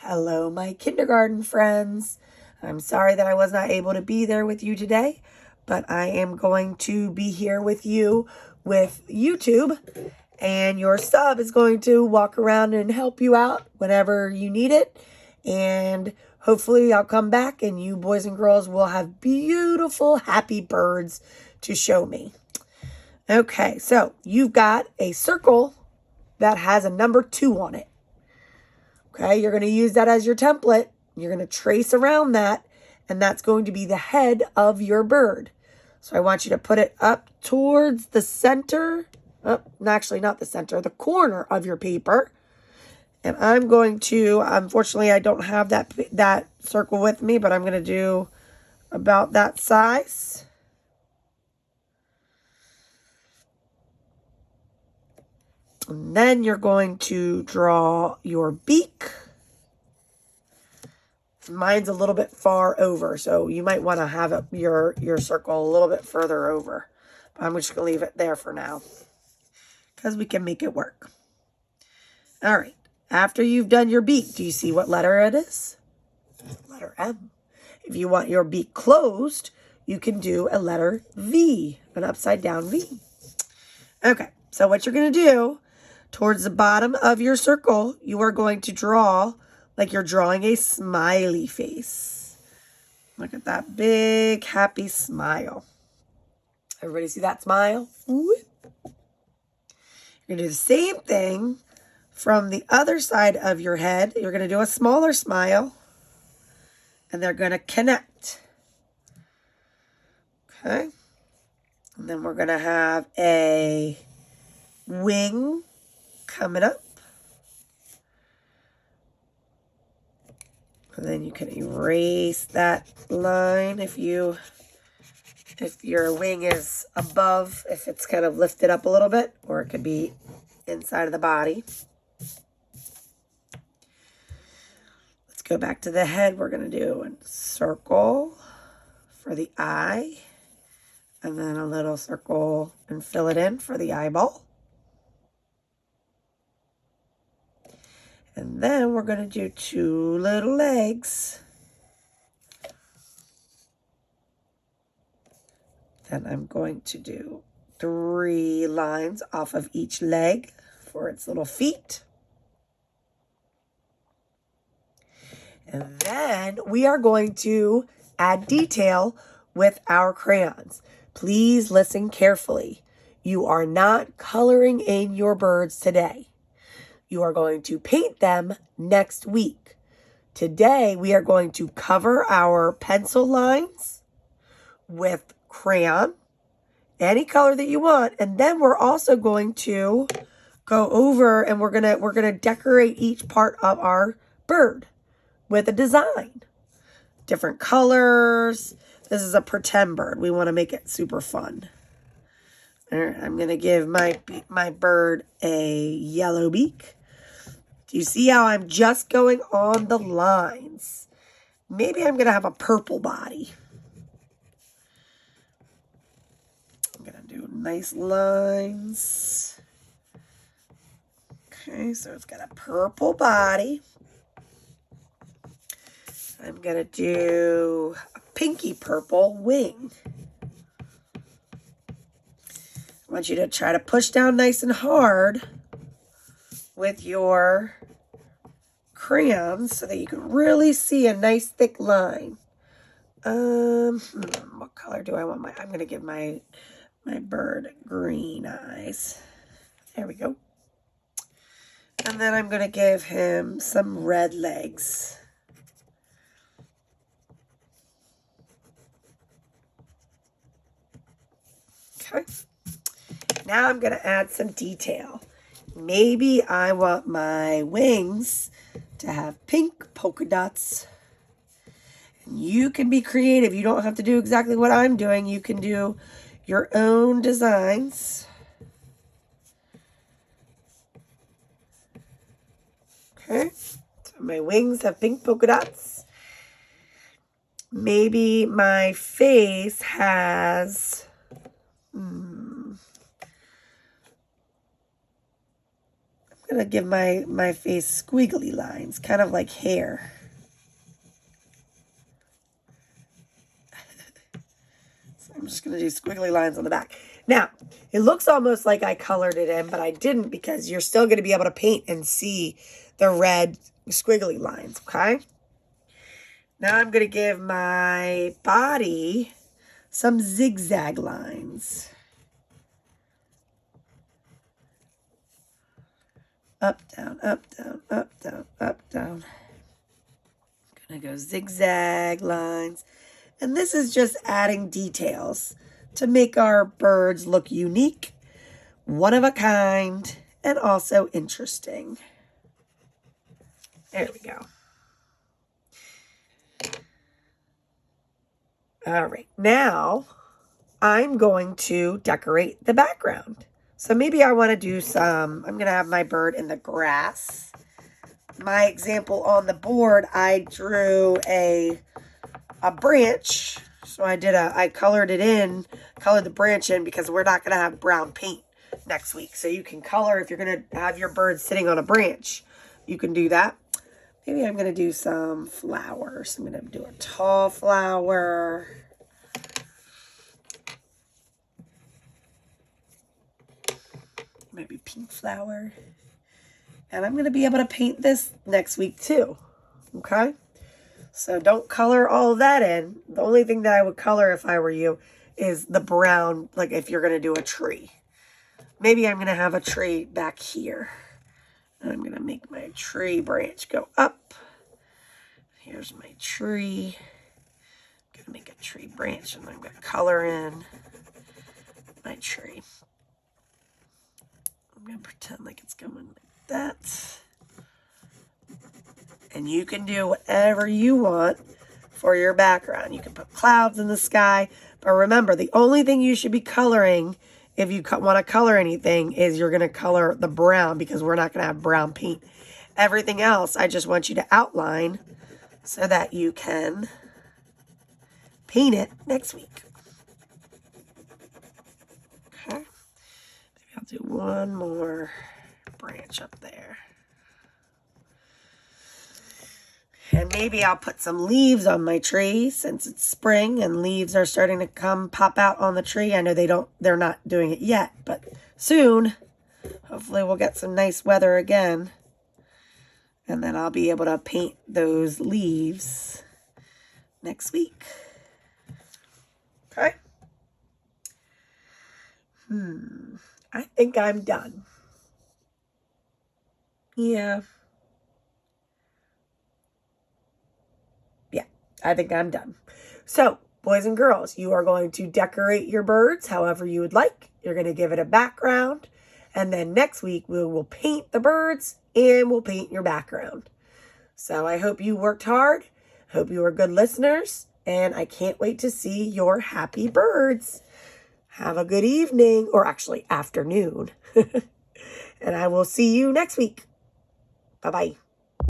Hello, my kindergarten friends. I'm sorry that I was not able to be there with you today, but I am going to be here with you with YouTube, and your sub is going to walk around and help you out whenever you need it. And hopefully I'll come back and you boys and girls will have beautiful, happy birds to show me. Okay, so you've got a circle that has a number 2 on it. Okay, you're going to use that as your template. You're going to trace around that, and that's going to be the head of your bird. So I want you to put it up towards the center. Oh, actually, not the center, the corner of your paper. And I'm going to, unfortunately, I don't have that circle with me, but I'm going to do about that size. And then you're going to draw your beak. Mine's a little bit far over, so you might want to have your circle a little bit further over. But I'm just going to leave it there for now because we can make it work. All right. After you've done your beak, do you see what letter it is? Letter M. If you want your beak closed, you can do a letter V, an upside down V. Okay, so what you're going to do, towards the bottom of your circle, you are going to draw like you're drawing a smiley face. Look at that big, happy smile. Everybody see that smile? You're going to do the same thing from the other side of your head. You're going to do a smaller smile, and they're going to connect. Okay. And then we're going to have a wing coming up. And then you can erase that line if your wing is above, if it's kind of lifted up a little bit, or it could be inside of the body. Let's go back to the head. We're going to do a circle for the eye, and then a little circle and fill it in for the eyeball. And then we're going to do 2 little legs. Then I'm going to do 3 lines off of each leg for its little feet. And then we are going to add detail with our crayons. Please listen carefully. You are not coloring in your birds today. You are going to paint them next week. Today, we are going to cover our pencil lines with crayon, any color that you want, and then we're also going to go over and we're gonna decorate each part of our bird with a design. Different colors. This is a pretend bird. We want to make it super fun. All right, I'm gonna give my bird a yellow beak. Do you see how I'm just going on the lines? Maybe I'm going to have a purple body. I'm going to do nice lines. Okay, so it's got a purple body. I'm going to do a pinky purple wing. I want you to try to push down nice and hard with your crayons so that you can really see a nice thick line. What color do I want I'm going to give my bird green eyes. There we go. And then I'm going to give him some red legs. Okay. Now I'm going to add some detail. Maybe I want my wings to have pink polka dots. And you can be creative. You don't have to do exactly what I'm doing. You can do your own designs. Okay. So my wings have pink polka dots. Maybe my face has going to give my face squiggly lines, kind of like hair. So I'm just going to do squiggly lines on the back. Now, it looks almost like I colored it in, but I didn't, because you're still going to be able to paint and see the red squiggly lines, okay? Now I'm going to give my body some zigzag lines. Up, down, up, down, up, down, up, down. I'm going to go zigzag lines. And this is just adding details to make our birds look unique, one of a kind, and also interesting. There we go. All right, now I'm going to decorate the background. So maybe I want to do some, I'm going to have my bird in the grass. My example on the board, I drew a branch. So I colored the branch in, because we're not going to have brown paint next week. So you can color, if you're going to have your bird sitting on a branch, you can do that. Maybe I'm going to do some flowers. I'm going to do a tall flower. Maybe pink flower. And I'm going to be able to paint this next week too. Okay? So don't color all of that in. The only thing that I would color if I were you is the brown, like if you're going to do a tree. Maybe I'm going to have a tree back here. And I'm going to make my tree branch go up. Here's my tree. I'm going to make a tree branch, and I'm going to color in my tree. I'm going to pretend like it's going like that. And you can do whatever you want for your background. You can put clouds in the sky. But remember, the only thing you should be coloring, if you want to color anything, is you're going to color the brown, because we're not going to have brown paint. Everything else, I just want you to outline so that you can paint it next week. Okay. Maybe I'll do one more branch up there. And maybe I'll put some leaves on my tree, since it's spring and leaves are starting to pop out on the tree. I know they're not doing it yet, but soon, hopefully we'll get some nice weather again. And then I'll be able to paint those leaves next week. Okay? I think I'm done. Yeah. I think I'm done. So, boys and girls, you are going to decorate your birds however you would like. You're going to give it a background. And then next week, we will paint the birds and we'll paint your background. So I hope you worked hard. Hope you are good listeners. And I can't wait to see your happy birds. Have a good evening, or actually afternoon. And I will see you next week. Bye-bye.